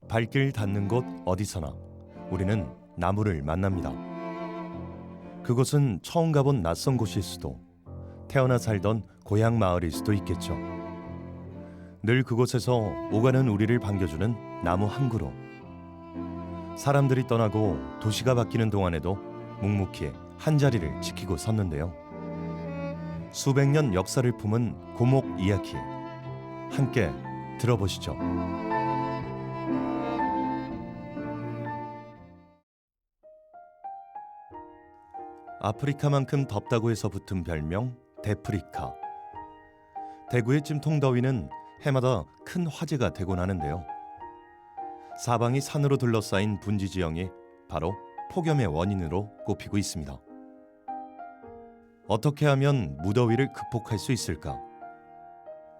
발길 닿는 곳 어디서나 우리는 나무를 만납니다. 그곳은 처음 가본 낯선 곳일 수도, 태어나 살던 고향 마을일 수도 있겠죠. 늘 그곳에서 오가는 우리를 반겨주는 나무 한 그루. 사람들이 떠나고 도시가 바뀌는 동안에도 묵묵히 한 자리를 지키고 섰는데요. 수백 년 역사를 품은 고목 이야기, 함께 들어보시죠. 아프리카만큼 덥다고 해서 붙은 별명 데프리카. 대구의 찜통 더위는 해마다 큰 화제가 되곤 하는데요. 사방이 산으로 둘러싸인 분지 지형이 바로 폭염의 원인으로 꼽히고 있습니다. 어떻게 하면 무더위를 극복할 수 있을까?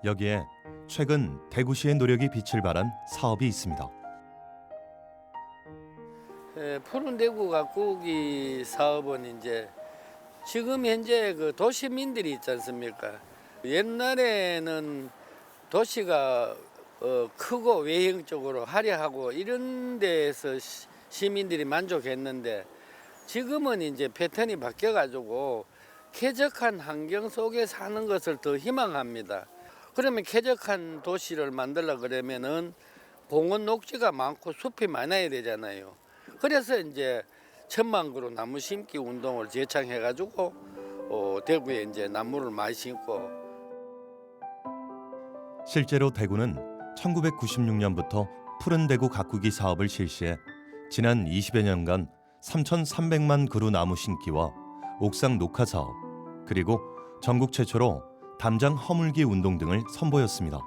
여기에 최근 대구시의 노력이 빛을 발한 사업이 있습니다. 푸른 대구 가꾸기 사업은 이제 지금 현재 그 도시민들이 있지 않습니까? 옛날에는 도시가 크고 외형적으로 화려하고 이런 데에서 시민들이 만족했는데 지금은 이제 패턴이 바뀌어가지고 쾌적한 환경 속에 사는 것을 더 희망합니다. 그러면 쾌적한 도시를 만들려 그러면은 공원 녹지가 많고 숲이 많아야 되잖아요. 그래서 이제 1000만 그루 나무 심기 운동을 제창해가지고 대구에 이제 나무를 많이 심고. 실제로 대구는 1996년부터 푸른 대구 가꾸기 사업을 실시해 지난 20여 년간 3,300만 그루 나무 심기와 옥상 녹화 사업, 그리고 전국 최초로 담장 허물기 운동 등을 선보였습니다.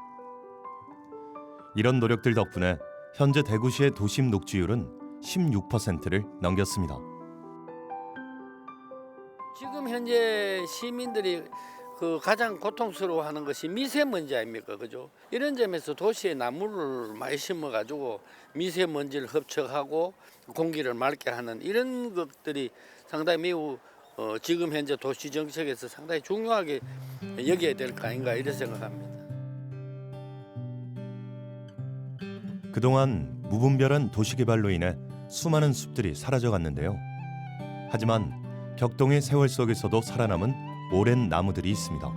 이런 노력들 덕분에 현재 대구시의 도심 녹지율은 16%를 넘겼습니다. 지금 현재 시민들이 그 가장 고통스러워하는 것이 미세먼지 아닙니까, 그죠? 이런 점에서 도시에 나무를 많이 심어가지고 미세먼지를 흡착하고 공기를 맑게 하는 이런 것들이 상당히 매우 지금 현재 도시 정책에서 상당히 중요하게 여겨야 될 거 아닌가 이런 생각합니다. 그동안 무분별한 도시개발로 인해 수많은 숲들이 사라져갔는데요. 하지만 격동의 세월 속에서도 살아남은 오랜 나무들이 있습니다.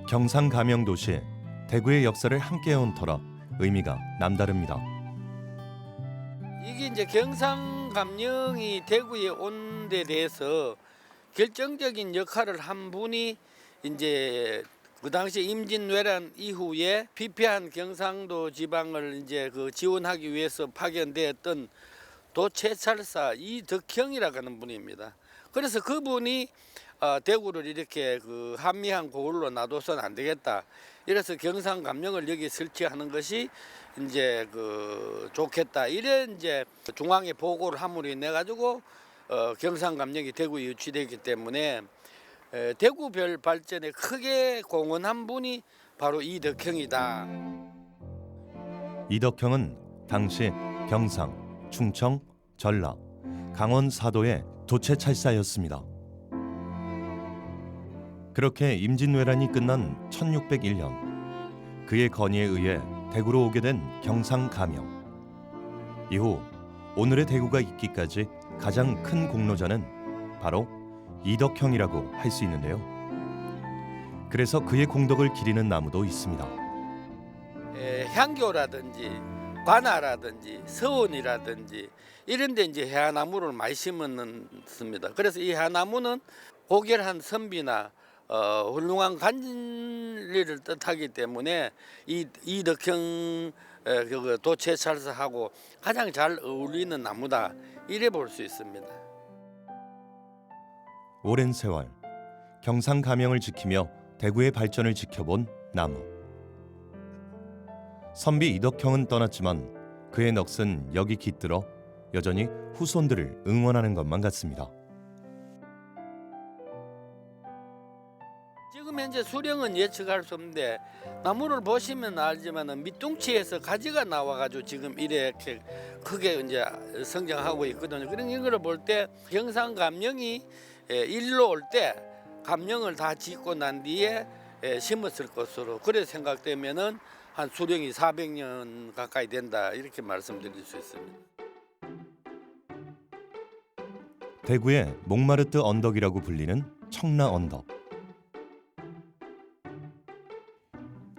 경상감영도시, 대구의 역사를 함께해온 터라 의미가 남다릅니다. 이게 이제 경상감영이 대구에 온 데 대해서 결정적인 역할을 한 분이 이제 그 당시 임진왜란 이후에 피폐한 경상도 지방을 이제 그 지원하기 위해서 파견되었던 도채찰사 이덕형이라고 하는 분입니다. 그래서 그분이 대구를 이렇게 그 한미한 고을로 놔둬서는 안 되겠다. 이래서 경상감영을 여기 설치하는 것이 이제 그 좋겠다. 이래 이제 중앙에 보고를 함으로 인해 가지고 경상감영이 대구에 유치되기 때문에 대구별 발전에 크게 공헌한 분이 바로 이덕형이다. 이덕형은 당시 경상, 충청, 전라, 강원 사도의 도채찰사였습니다. 그렇게 임진왜란이 끝난 1601년 그의 건의에 의해 대구로 오게 된 경상감영. 이후 오늘의 대구가 있기까지 가장 큰 공로자는 바로 이덕형이라고 할 수 있는데요. 그래서 그의 공덕을 기리는 나무도 있습니다. 향교라든지 관아라든지 서원이라든지 이런 데 이제 해화나무를 많이 심었습니다. 그래서 이 해화나무는 고결한 선비나 훌륭한 관리를 뜻하기 때문에 이덕형 그 도채찰사하고 가장 잘 어울리는 나무다 이래 볼 수 있습니다. 오랜 세월 경상감영을 지키며 대구의 발전을 지켜본 나무. 선비 이덕형은 떠났지만 그의 넋은 여기 깃들어 여전히 후손들을 응원하는 것만 같습니다. 지금 현재 수령은 예측할 수 없는데 나무를 보시면 알지만은 밑둥치에서 가지가 나와가지고 지금 이렇게 크게 이제 성장하고 있거든요. 그런 이거를 볼 때 경상 감령이 일로 올 때 감령을 다 짓고 난 뒤에 심었을 것으로 그래 생각되면은 한 수령이 400년 가까이 된다 이렇게 말씀드릴 수 있습니다. 대구의 몽마르트 언덕이라고 불리는 청라 언덕.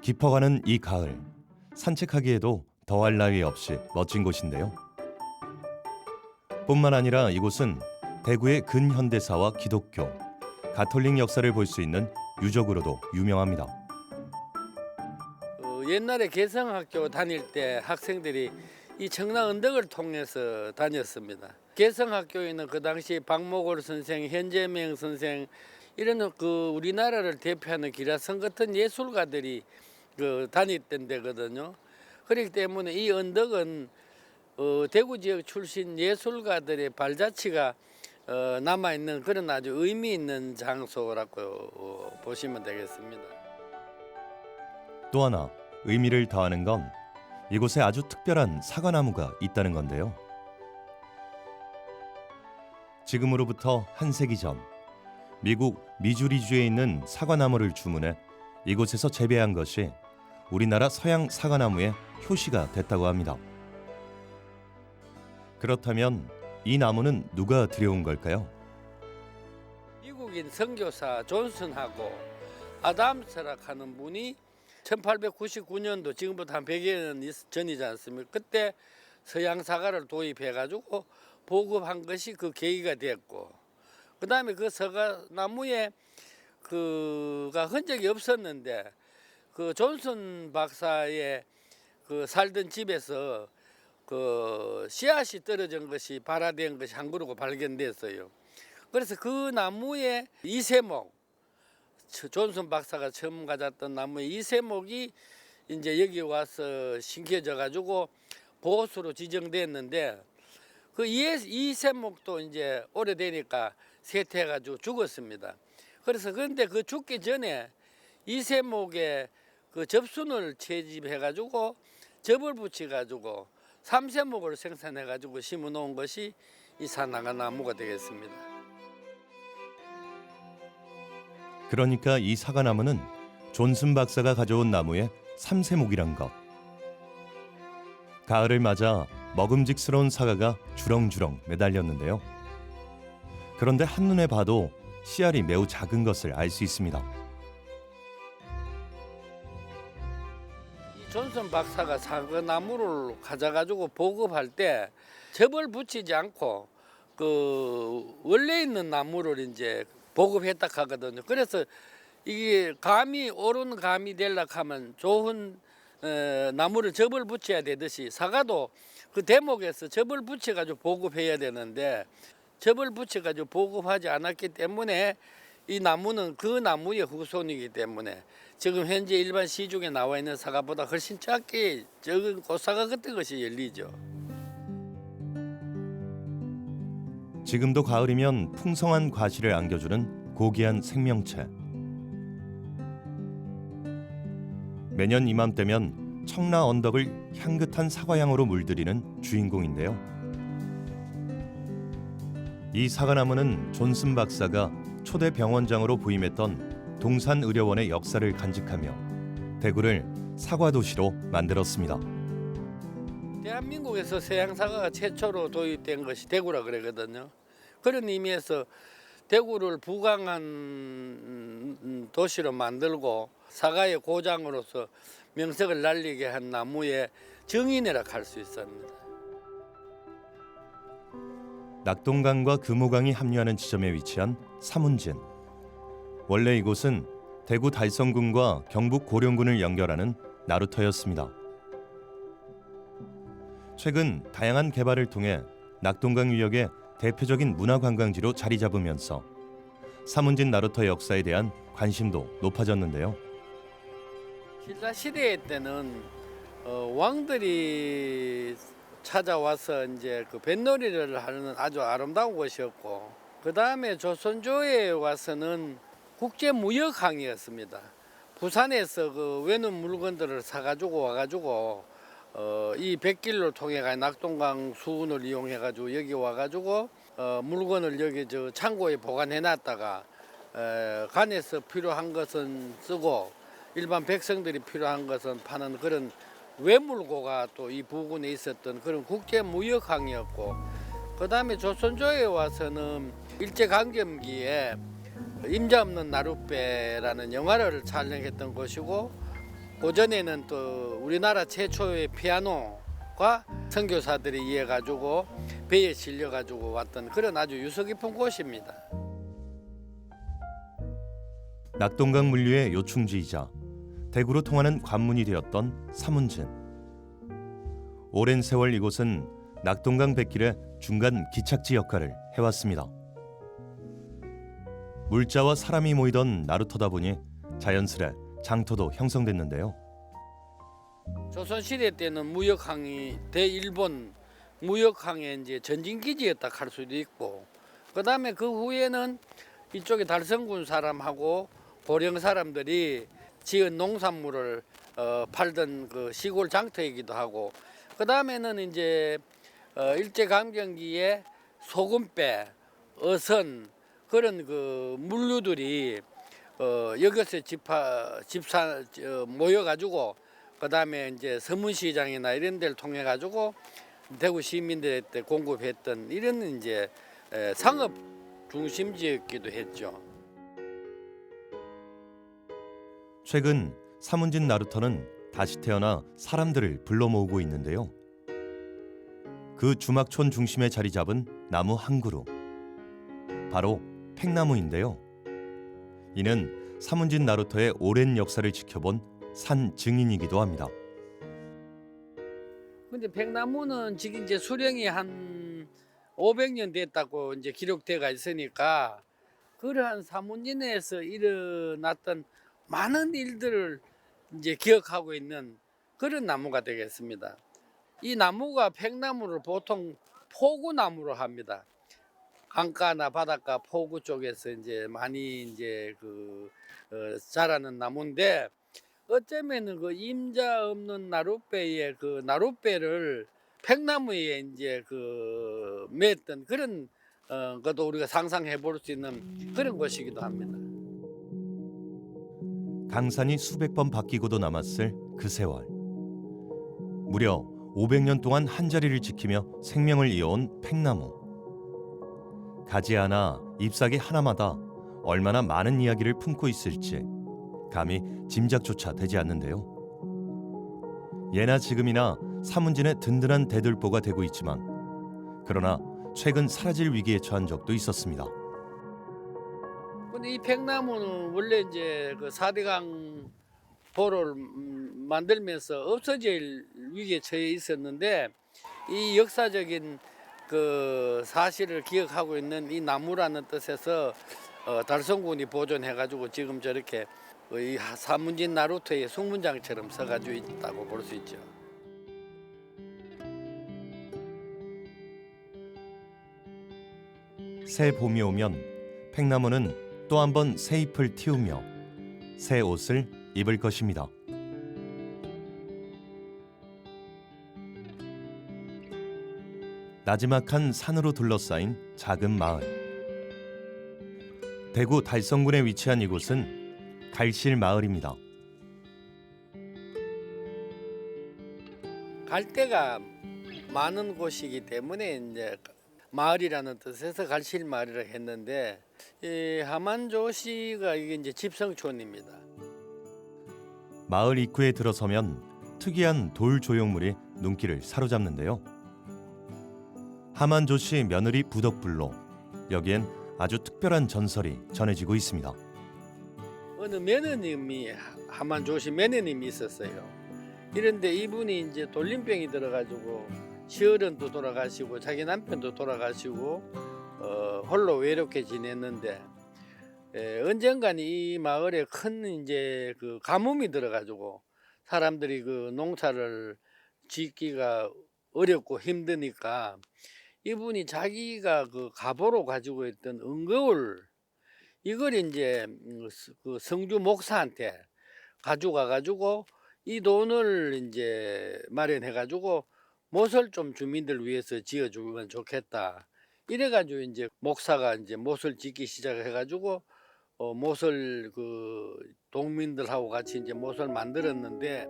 깊어가는 이 가을, 산책하기에도 더할 나위 없이 멋진 곳인데요. 뿐만 아니라 이곳은 대구의 근현대사와 기독교, 가톨릭 역사를 볼 수 있는 유적으로도 유명합니다. 옛날에 개성학교 다닐 때 학생들이 이 청라 언덕을 통해서 다녔습니다. 개성학교에는 그 당시 박목월 선생, 현재명 선생 이런 그 우리나라를 대표하는 기라성 같은 예술가들이 다녔던 데거든요. 그렇기 때문에 이 언덕은 대구 지역 출신 예술가들의 발자취가 남아있는 그런 아주 의미 있는 장소라고 보시면 되겠습니다. 또 하나 의미를 더하는 건 이곳에 아주 특별한 사과나무가 있다는 건데요. 지금으로부터 한 세기 전 미국 미주리주에 있는 사과나무를 주문해 이곳에서 재배한 것이 우리나라 서양 사과나무의 효시가 됐다고 합니다. 그렇다면 이 나무는 누가 들여온 걸까요? 미국인 선교사 존슨하고 아담스락 하는 분이 1899년도 지금부터 한 100여 년 전이지 않습니까? 그때 서양 사과를 도입해가지고 보급한 것이 그 계기가 됐고, 그 다음에 그 사과나무에 그가 흔적이 없었는데 그 존슨 박사의 그 살던 집에서 그 씨앗이 떨어진 것이 발화된 것이 한 그루가 발견됐어요. 그래서 그 나무의 이세목, 존슨 박사가 처음 가졌던 나무의 이세목이 이제 여기 와서 심겨져 가지고 보호수로 지정됐는데 그 이세목도 이제 오래되니까 쇠퇴해가지고 죽었습니다. 그래서 그런데 그 죽기 전에 이세목에 그 접순을 채집해가지고 접을 붙여가지고 삼세목을 생산해가지고 심어놓은 것이 이 사나가나무가 되겠습니다. 그러니까 이 사과나무는 존슨 박사가 가져온 나무의 삼세목이란 것. 가을을 맞아 먹음직스러운 사과가 주렁주렁 매달렸는데요. 그런데 한눈에 봐도 씨알이 매우 작은 것을 알 수 있습니다. 이 존슨 박사가 사과나무를 가져가지고 보급할 때 접을 붙이지 않고 그 원래 있는 나무를 이제 보급했다 하거든요. 그래서 이게 감이 옳은 감이 되려고 하면 좋은 나무를 접을 붙여야 되듯이 사과도 그 대목에서 접을 붙여가지고 보급해야 되는데 접을 붙여가지고 보급하지 않았기 때문에 이 나무는 그 나무의 후손이기 때문에 지금 현재 일반 시중에 나와 있는 사과보다 훨씬 작게 적은 꽃사과 같은 것이 열리죠. 지금도 가을이면 풍성한 과실을 안겨주는 고귀한 생명체. 매년 이맘때면 청라 언덕을 향긋한 사과향으로 물들이는 주인공인데요. 이 사과나무는 존슨 박사가 초대 병원장으로 부임했던 동산의료원의 역사를 간직하며 대구를 사과도시로 만들었습니다. 대한민국에서 서양 사과가 최초로 도입된 것이 대구라 그러거든요. 그런 의미에서 대구를 부강한 도시로 만들고 사과의 고장으로서 명성을 날리게 한 나무의 정인이라 할 수 있습니다. 낙동강과 금호강이 합류하는 지점에 위치한 사문진. 원래 이곳은 대구 달성군과 경북 고령군을 연결하는 나루터였습니다. 최근 다양한 개발을 통해 낙동강 유역의 대표적인 문화관광지로 자리 잡으면서 사문진 나루터 역사에 대한 관심도 높아졌는데요. 신라 시대 때는 왕들이 찾아와서 이제 그 뱃놀이를 하는 아주 아름다운 곳이었고, 그 다음에 조선조에 와서는 국제무역항이었습니다. 부산에서 그 외국 물건들을 사가지고 와가지고 이 백길로 통해 가 낙동강 수운을 이용해 가지고 여기 와가지고 물건을 여기 저 창고에 보관해 놨다가 간에서 필요한 것은 쓰고 일반 백성들이 필요한 것은 파는 그런 외물고가 또 이 부근에 있었던 그런 국제무역항이었고, 그 다음에 조선조에 와서는 일제강점기에 임자 없는 나룻배라는 영화를 촬영했던 곳이고, 고전에는 또 우리나라 최초의 피아노가 선교사들이 이해 가지고 배에 실려 가지고 왔던 그런 아주 유서 깊은 곳입니다. 낙동강 물류의 요충지이자 대구로 통하는 관문이 되었던 사문진. 오랜 세월 이곳은 낙동강 백길의 중간 기착지 역할을 해왔습니다. 물자와 사람이 모이던 나루터다 보니 자연스레 장터도 형성됐는데요. 조선시대 때는 무역항이 대일본 무역항의 이제 전진기지였다 할 수도 있고, 그 다음에 그 후에는 이쪽에 달성군 사람하고 고령 사람들이 지은 농산물을 팔던 그 시골 장터이기도 하고, 그 다음에는 이제 일제강점기에 소금배, 어선 그런 그 물류들이 여기서 모여가지고 그 다음에 이제 서문시장이나 이런 데를 통해 가지고 대구 시민들한테 공급했던 이런 이제 상업 중심지였기도 했죠. 최근 사문진 나루터는 다시 태어나 사람들을 불러 모으고 있는데요. 그 주막촌 중심에 자리 잡은 나무 한 그루, 바로 팽나무인데요. 이는 사문진 나루터의 오랜 역사를 지켜본 산 증인이기도 합니다. 근데 백나무는 지금 이제 수령이 한 500년 됐다고 이제 기록되어 있으니까, 그러한 사문진에서 일어났던 많은 일들을 이제 기억하고 있는 그런 나무가 되겠습니다. 이 나무가 백나무를 보통 포구나무로 합니다. 강가나 바닷가 포구 쪽에서 이제 많이 이제 자라는 나무인데, 어쩌면은 그 임자 없는 나룻배의 그 나룻배를 백나무에 이제 맸던 그런 것도 우리가 상상해 볼 수 있는 그런 곳이기도 합니다. 강산이 수백 번 바뀌고도 남았을 그 세월. 무려 500년 동안 한자리를 지키며 생명을 이어온 팽나무. 가지 하나, 잎사귀 하나마다 얼마나 많은 이야기를 품고 있을지 감히 짐작조차 되지 않는데요. 예나 지금이나 사문진의 든든한 대들보가 되고 있지만, 그러나 최근 사라질 위기에 처한 적도 있었습니다. 근데 이 백나무는 원래 이제 그 4대강 보를 만들면서 없어질 위기에 처해 있었는데, 이 역사적인 그 사실을 기억하고 있는 이 나무라는 뜻에서 달성군이 보존해가지고 지금 저렇게 이 사문진 나루터의 숭문장처럼 서가지고 있다고 볼 수 있죠. 새 봄이 오면 팽나무는 또 한 번 새 잎을 틔우며 새 옷을 입을 것입니다. 나지막한 산으로 둘러싸인 작은 마을. 대구 달성군에 위치한 이곳은 갈실마을입니다. 갈대가 많은 곳이기 때문에 이제 마을이라는 뜻에서 갈실마을이라고 했는데, 이 하만조시가 이게 이제 집성촌입니다. 마을 입구에 들어서면 특이한 돌 조형물이 눈길을 사로잡는데요. 하만조씨 며느리 부덕불로, 여기엔 아주 특별한 전설이 전해지고 있습니다. 어느 며느님이 하만조시 며느님이 있었어요. 이런데 이분이 이제 돌림병이 들어가지고 시어른도 돌아가시고 자기 남편도 돌아가시고 홀로 외롭게 지냈는데, 언젠간 이 마을에 큰 이제 그 가뭄이 들어가지고 사람들이 그 농사를 짓기가 어렵고 힘드니까 이분이 자기가 그 가보로 가지고 있던 은거울, 이걸 이제 그 성주 목사한테 가져가 가지고 이 돈을 이제 마련해 가지고 못을 좀 주민들 위해서 지어 주면 좋겠다. 이래 가지고 이제 목사가 이제 못을 짓기 시작해 가지고 못을 그 동민들하고 같이 이제 못을 만들었는데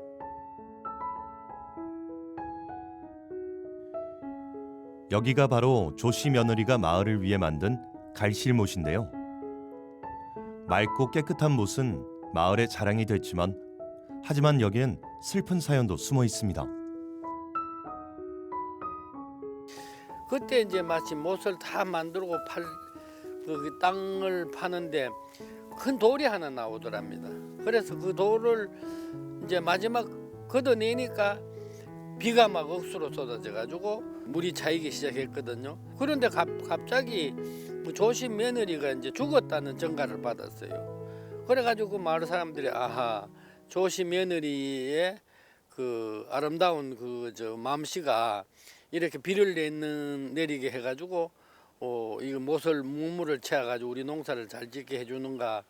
여기가 바로 조씨 며느리가 마을을 위해 만든 갈실못인데요. 맑고 깨끗한 못은 마을의 자랑이 됐지만 하지만 여기엔 슬픈 사연도 숨어 있습니다. 그때 이제 마침 못을 다 만들고 그 땅을 파는데 큰 돌이 하나 나오더랍니다. 그래서 그 돌을 이제 마지막 걷어내니까 비가 막 억수로 쏟아져 가지고 물이 차이기 시작했거든요. 그런데 갑자기 그 조신 며느리가 이제 죽었다는 전가를 받았어요. 그래가지고 그 마을 사람들이 아하, 조신 며느리의 그 아름다운 그 저 마음씨가 이렇게 비를 내리게 해가지고 이거 못을 무물을 채워가지고 우리 농사를 잘 짓게 해주는가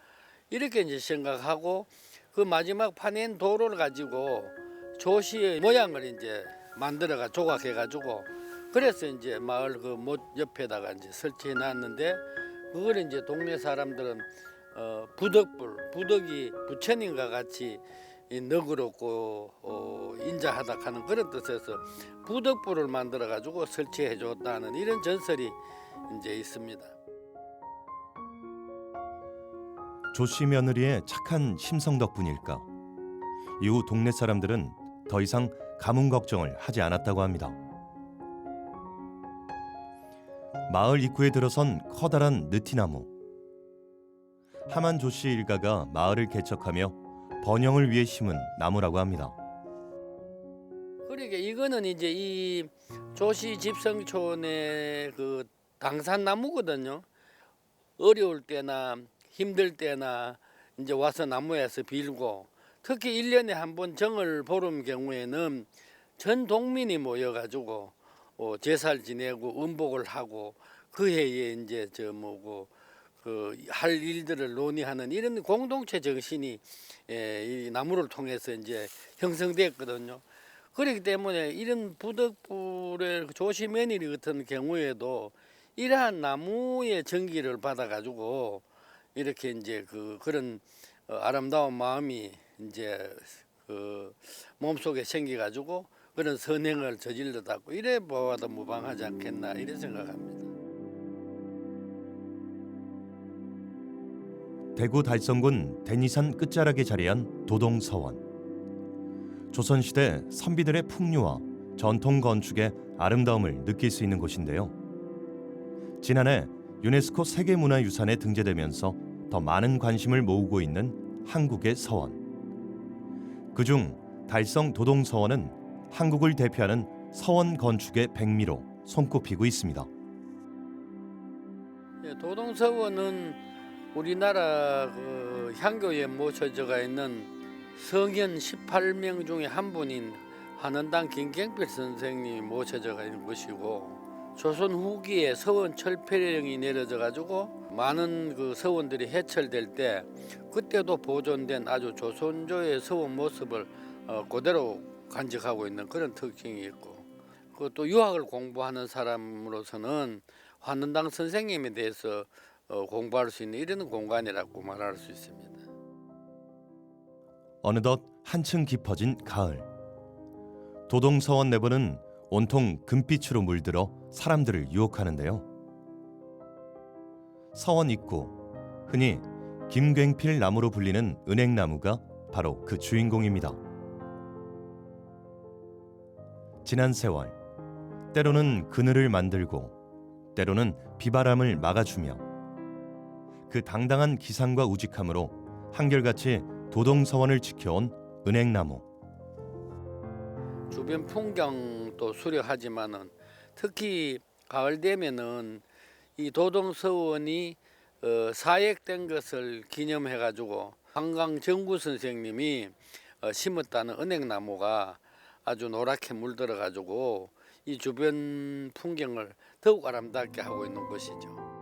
이렇게 이제 생각하고 그 마지막 파낸 도로를 가지고 조시의 모양을 이제 만들어가 조각해가지고 그래서 이제 마을 그 못 옆에다가 이제 설치해 놨는데 그걸 이제 동네 사람들은 부덕이 부처님과 같이 너그럽고 인자하다 하는 그런 뜻에서 부덕불을 만들어 가지고 설치해 줬다는 이런 전설이 이제 있습니다. 조씨 며느리의 착한 심성 덕분일까? 이후 동네 사람들은 더 이상 가뭄 걱정을 하지 않았다고 합니다. 마을 입구에 들어선 커다란 느티나무. 하만 조씨 일가가 마을을 개척하며 번영을 위해 심은 나무라고 합니다. 그러니까 이거는 이제 이 조씨 집성촌의 그 당산나무거든요. 어려울 때나 힘들 때나 이제 와서 나무에서 빌고 특히 1년에 한 번 정을 보름 경우에는 전 동민이 모여가지고 제사를 지내고 음복을 하고 그 해에 이제 저 뭐고 그 할 일들을 논의하는 이런 공동체 정신이 이 나무를 통해서 이제 형성됐거든요. 그렇기 때문에 이런 부덕불의 조시 며느리 같은 경우에도 이러한 나무의 전기를 받아가지고 이렇게 이제 그런 아름다운 마음이 이제 그 몸속에 생겨가지고 그런 선행을 저질러다고 이래 보아도 무방하지 않겠나 이런 생각합니다. 대구 달성군 대니산 끝자락에 자리한 도동서원. 조선시대 선비들의 풍류와 전통 건축의 아름다움을 느낄 수 있는 곳인데요. 지난해 유네스코 세계문화유산에 등재되면서 더 많은 관심을 모으고 있는 한국의 서원. 그중 달성 도동서원은 한국을 대표하는 서원 건축의 백미로 손꼽히고 있습니다. 도동서원은 우리나라 그 향교에 모셔져가 있는 성현 18명 중에 한 분인 한원당 김경필 선생님이 모셔져가 있는 곳이고 조선 후기에 서원 철폐령이 내려져 가지고 많은 그 서원들이 해철될 때 그때도 보존된 아주 조선조의 서원 모습을 그대로 간직하고 있는 그런 특징이 있고 그또 유학을 공부하는 사람으로서는 한원당 선생님에 대해서 공부할 수 있는 이런 공간이라고 말할 수 있습니다. 어느덧 한층 깊어진 가을. 도동서원 내부는 온통 금빛으로 물들어 사람들을 유혹하는데요. 서원 입구, 흔히 김굉필 나무로 불리는 은행나무가 바로 그 주인공입니다. 지난 세월, 때로는 그늘을 만들고 때로는 비바람을 막아주며 그 당당한 기상과 우직함으로 한결같이 도동서원을 지켜온 은행나무. 주변 풍경도 수려하지만은 특히 가을 되면은 이 도동서원이 사액된 것을 기념해 가지고 한강정구 선생님이 심었다는 은행나무가 아주 노랗게 물들어 가지고 이 주변 풍경을 더욱 아름답게 하고 있는 곳이죠.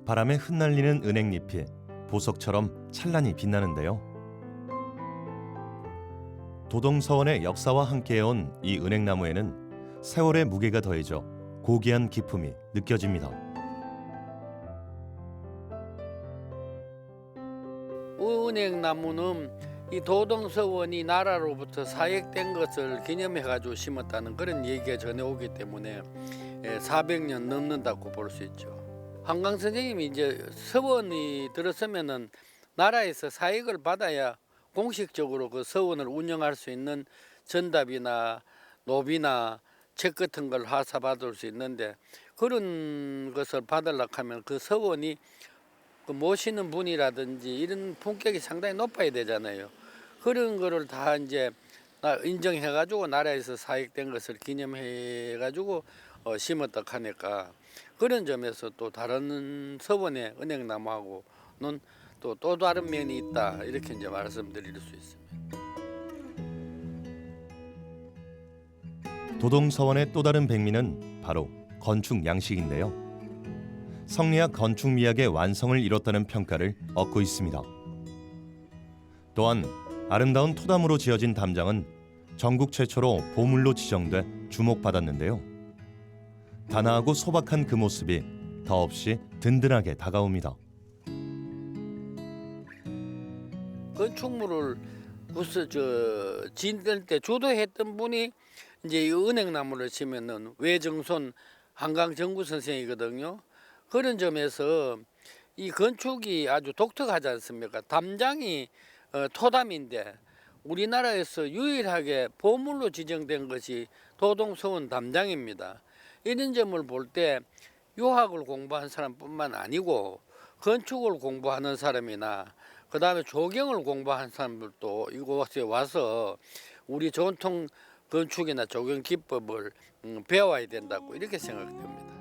바람에 흩날리는 은행잎이 보석처럼 찬란히 빛나는데요. 도동서원의 역사와 함께해온 이 은행나무에는 세월의 무게가 더해져 고귀한 기품이 느껴집니다. 은행나무는 이 도동서원이 나라로부터 사액된 것을 기념해가지고 심었다는 그런 얘기가 전해오기 때문에 400년 넘는다고 볼 수 있죠. 한강 선생님이 이제 서원이 들었으면은 나라에서 사익을 받아야 공식적으로 그 서원을 운영할 수 있는 전답이나 노비나 책 같은 걸 하사받을 수 있는데, 그런 것을 받으려고 하면 그 서원이 그 모시는 분이라든지 이런 품격이 상당히 높아야 되잖아요. 그런 거를 다 이제 인정해가지고 나라에서 사익된 것을 기념해가지고 심었다 하니까, 그런 점에서 또 다른 서원의 은행나무하고는 또 다른 면이 있다, 이렇게 이제 말씀드릴 수 있습니다. 도동서원의 또 다른 백미는 바로 건축 양식인데요. 성리학 건축 미학의 완성을 이뤘다는 평가를 얻고 있습니다. 또한 아름다운 토담으로 지어진 담장은 전국 최초로 보물로 지정돼 주목받았는데요. 단아하고 소박한 그 모습이 더없이 든든하게 다가옵니다. 건축물을 짓을 때 주도했던 분이 이제 이 은행나무를 치면은 외정손 한강정구 선생이거든요. 그런 점에서 이 건축이 아주 독특하지 않습니까? 담장이 토담인데 우리나라에서 유일하게 보물로 지정된 것이 도동서원 담장입니다. 이런 점을 볼 때 유학을 공부한 사람뿐만 아니고 건축을 공부하는 사람이나 그 다음에 조경을 공부한 사람들도 이곳에 와서 우리 전통 건축이나 조경 기법을 배워야 된다고 이렇게 생각됩니다.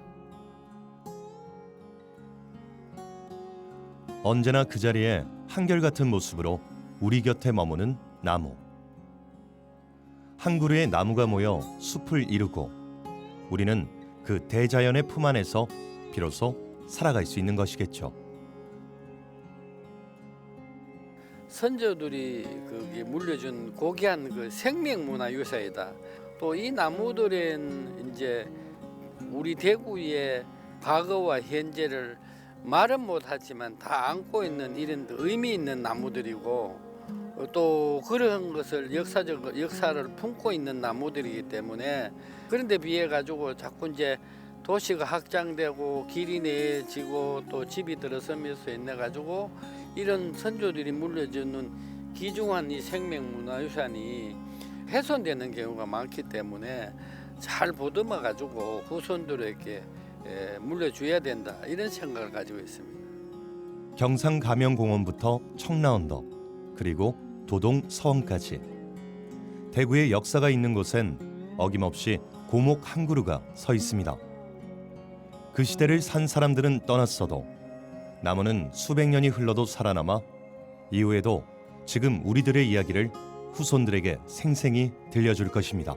언제나 그 자리에 한결같은 모습으로 우리 곁에 머무는 나무. 한 그루의 나무가 모여 숲을 이루고 우리는 그 대자연의 품 안에서 비로소 살아갈 수 있는 것이겠죠. 선조들이 거기 물려준 고귀한 그 생명문화유산이다. 또 이 나무들은 이제 우리 대구의 과거와 현재를 말은 못하지만 다 안고 있는 이런 의미 있는 나무들이고, 또 그런 것을 역사를 품고 있는 나무들이기 때문에, 그런데 비해 가지고 자꾸 이제 도시가 확장되고 길이 내지고 또 집이 들어서면서 있네 가지고 이런 선조들이 물려주는 귀중한 이 생명문화유산이 훼손되는 경우가 많기 때문에 잘 보듬어 가지고 후손들에게 물려줘야 된다, 이런 생각을 가지고 있습니다. 경상 가명공원부터 청라언덕 그리고 도동 서원까지 대구의 역사가 있는 곳엔 어김없이 고목 한 그루가 서 있습니다. 그 시대를 산 사람들은 떠났어도 나무는 수백 년이 흘러도 살아남아 이후에도 지금 우리들의 이야기를 후손들에게 생생히 들려줄 것입니다.